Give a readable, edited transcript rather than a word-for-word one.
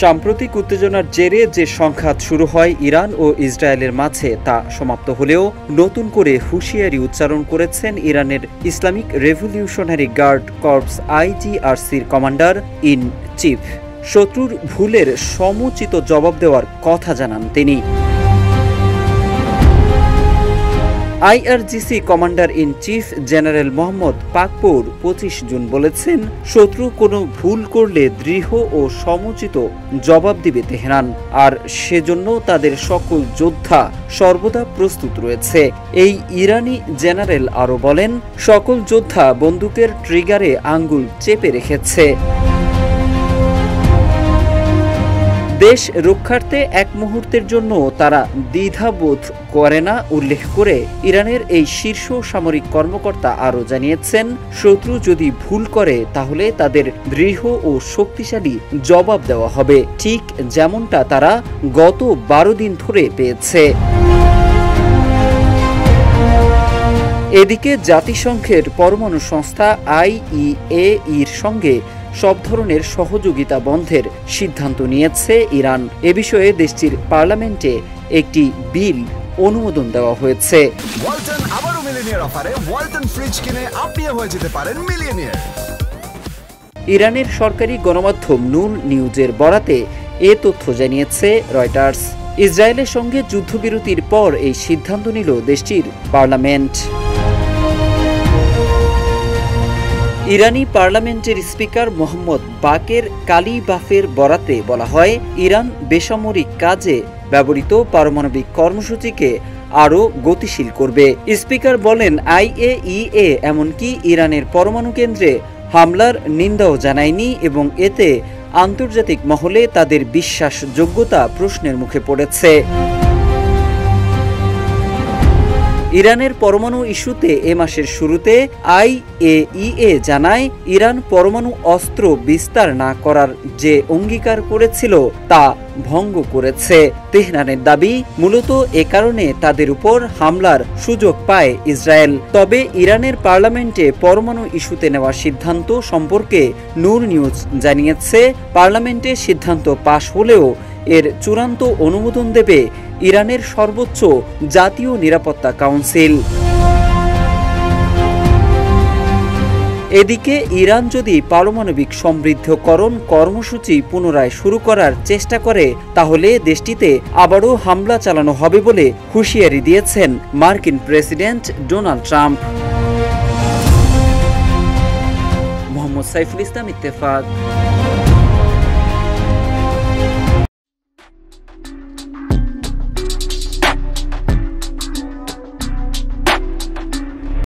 সাম্প্রতিক উত্তেজনার জেরে যে সংঘাত শুরু হয় ইরান ও ইসরায়েলের মাঝে তা সমাপ্ত হলেও নতুন করে হুঁশিয়ারি উচ্চারণ করেছেন ইরানের ইসলামিক রেভলিউশনারি গার্ড কর্পস IGRCর কমান্ডার ইন চিফ। শত্রুর ভুলের সমুচিত জবাব দেওয়ার কথা জানান তিনি। IRGC commander in chief general Mohammad Pakpour 25 June বলেছেন, শত্রু কোনো ভুল করলে দৃঢ় ও সমুচিত জবাব দিবে তেহরান, আর সেজন্য তাদের সকল যোদ্ধা সর্বদা প্রস্তুত রয়েছে। এই ইরানি জেনারেল আরও বলেন, সকল যোদ্ধা বন্দুকের ট্রিগারে আঙ্গুল চেপে রেখেছে। দেশ রক্ষার্থে এক মুহূর্তের জন্য তারা দ্বিধাবোধ করে না উল্লেখ করে ইরানের এই শীর্ষ সামরিক কর্মকর্তা আরও জানিয়েছেন, শত্রু যদি ভুল করে তাহলে তাদের দৃঢ় ও শক্তিশালী জবাব দেওয়া হবে, ঠিক যেমনটা তারা গত 12 দিন ধরে পেয়েছে। এদিকে জাতিসংঘের পরমাণু সংস্থা IAEAর সঙ্গে সব ধরনের সহযোগিতা বন্ধের সিদ্ধান্ত নিয়েছে ইরান। এ বিষয়ে দেশটির পার্লামেন্টে একটি বিল অনুমোদন দেওয়া হয়েছে। ওয়ালটন আবারো মিলিয়নিয়ার অফারে ওয়ালটন ফ্রিজ কিনে আপনিও হয়ে যেতে পারেন মিলিয়নিয়ার। ইরানের সরকারি গণমাধ্যম নূর নিউজের বরাতে এ তথ্য জানিয়েছে রয়টার্স। ইসরায়েলের সঙ্গে যুদ্ধবিরতির পর এই সিদ্ধান্ত নিল দেশটির পার্লামেন্ট। ইরানি পার্লামেন্টের স্পিকার মোহাম্মদ বাকের কালিবাফের বরাতে বলা হয়, ইরান বেসামরিক কাজে ব্যবহৃত পারমাণবিক কর্মসূচিকে আরও গতিশীল করবে। স্পিকার বলেন, IAEA এমনকি ইরানের পরমাণু কেন্দ্রে হামলার নিন্দাও জানায়নি এবং এতে আন্তর্জাতিক মহলে তাদের বিশ্বাসযোগ্যতা প্রশ্নের মুখে পড়েছে। ইরানের পরমাণু ইস্যুতে এ মাসের শুরুতে IAEA জানায়, ইরান পরমাণু অস্ত্র বিস্তার না করার যে অঙ্গীকার করেছিল তা ভঙ্গ করেছে। তেহরানের দাবি, মূলত এ কারণে তাদের উপর হামলার সুযোগ পায় ইসরায়েল। তবে ইরানের পার্লামেন্টে পরমাণু ইস্যুতে নেওয়া সিদ্ধান্ত সম্পর্কে নূর নিউজ জানিয়েছে, পার্লামেন্টে সিদ্ধান্ত পাশ হলেও এর চূড়ান্ত অনুমোদন দেবে ইরানের সর্বোচ্চ জাতীয় নিরাপত্তা কাউন্সিল। এদিকে ইরান যদি পারমাণবিক সমৃদ্ধকরণ কর্মসূচি পুনরায় শুরু করার চেষ্টা করে তাহলে দেশটিতে আবারও হামলা চালানো হবে বলে হুঁশিয়ারি দিয়েছেন মার্কিন president Donald Trump. Mohammad Saiful Islam, Ittefaq.